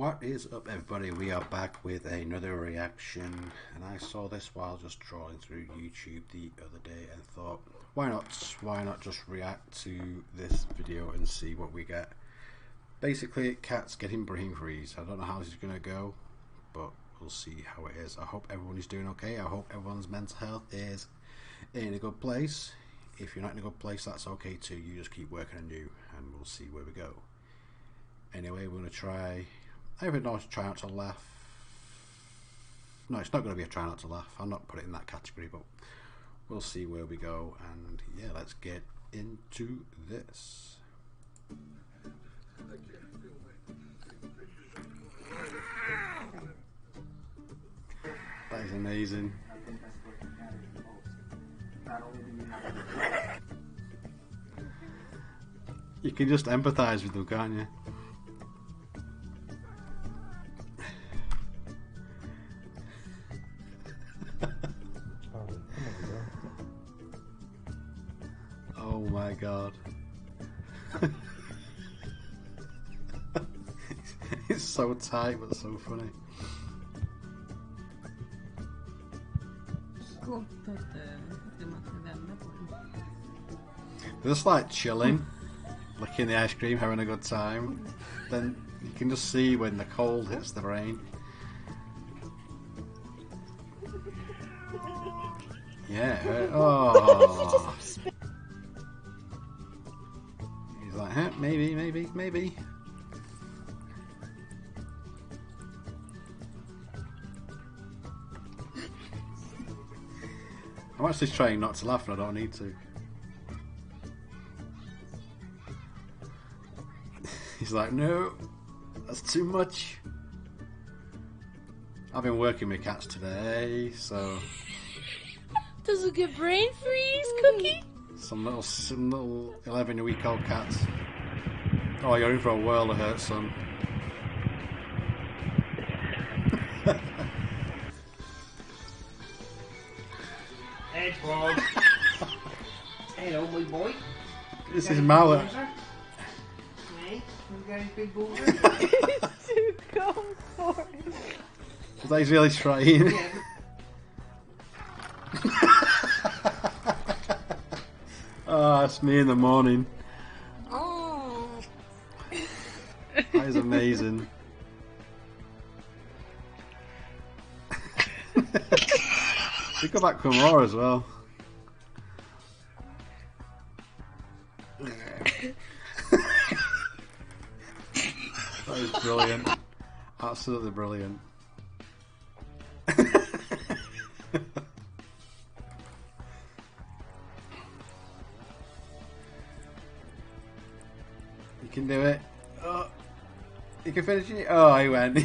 What is up, everybody? We are back with another reaction, and I saw this while just trawling through YouTube the other day and thought, why not just react to this video and see what we get. Basically, Cat's getting brain freeze. I don't know how this is going to go, but we'll see how it is. I hope everyone is doing okay. I hope everyone's mental health is in a good place. If you're not in a good place, that's okay too. You just keep working on you, and we'll see where we go. Anyway, we're going to try... I even know to try not to laugh. No, it's not going to be a try not to laugh. I'll not put it in that category, but we'll see where we go. And yeah, let's get into this. That is amazing. You can just empathise with them, can't you? Oh my god. It's so tight but so funny. They're just like chilling, licking the ice cream, having a good time. Then you can just see when the cold hits the brain. Yeah. Oh. He's like, huh, maybe. I'm actually trying not to laugh, and I don't need to. He's like, no, that's too much. I've been working with cats today, so. Does it get brain freeze, Cookie? Some little 11-week-old cats. Oh, you're in for a world of hurt, son. Hey, Bob. Hello, my boy. This is Mallet. Hey, you got his big boozer? It's too cold for it. Is that he's really trying? Yeah. Oh, it's me in the morning. Oh. That is amazing. We go back for more as well. That is brilliant. Absolutely brilliant. You can do it. Oh, you can finish it. Oh, he went.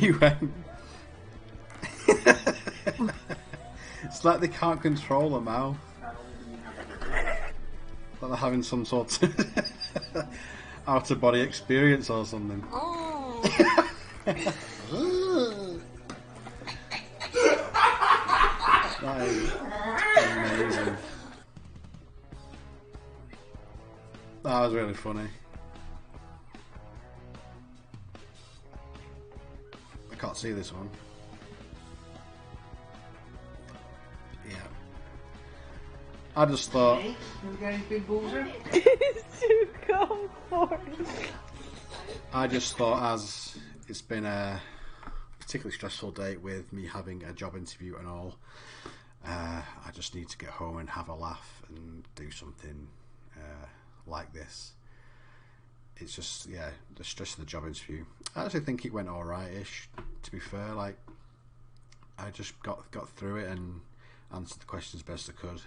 It's like they can't control their mouth. Like they're having some sort of out-of-body experience or something. Oh. That is amazing. That was really funny. I can't see this one. Yeah. I just thought... Hey, you got his big boozer? It's too cold for it. I just thought, as it's been a particularly stressful day with me having a job interview and all, I just need to get home and have a laugh and do something like this. It's just, yeah, the stress of the job interview. I actually think it went alright-ish, to be fair. Like, I just got through it and answered the questions best I could.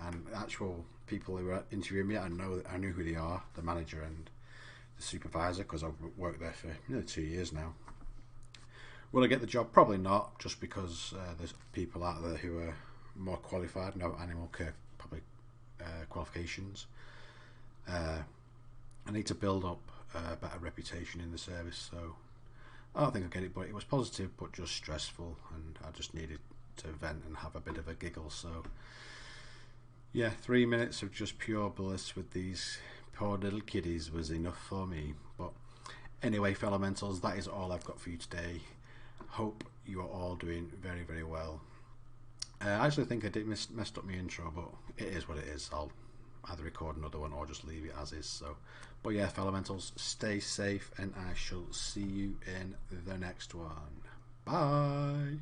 And actual people who were interviewing me, I knew who they are, the manager and the supervisor, because I've worked there for nearly 2 years now. Will I get the job? Probably not, just because there's people out there who are more qualified, no animal care public qualifications. I need to build up a better reputation in the service, so I don't think I'll get it, but it was positive but just stressful, and I just needed to vent and have a bit of a giggle. So yeah, 3 minutes of just pure bliss with these poor little kiddies was enough for me. But Anyway, fellow mentals, that is all I've got for you today. Hope you are all doing very, very well. I actually think I did messed up my intro, but it is what it is. I'll either record another one or just leave it as is. So, but yeah, fellow mentals, stay safe, and I shall see you in the next one. Bye.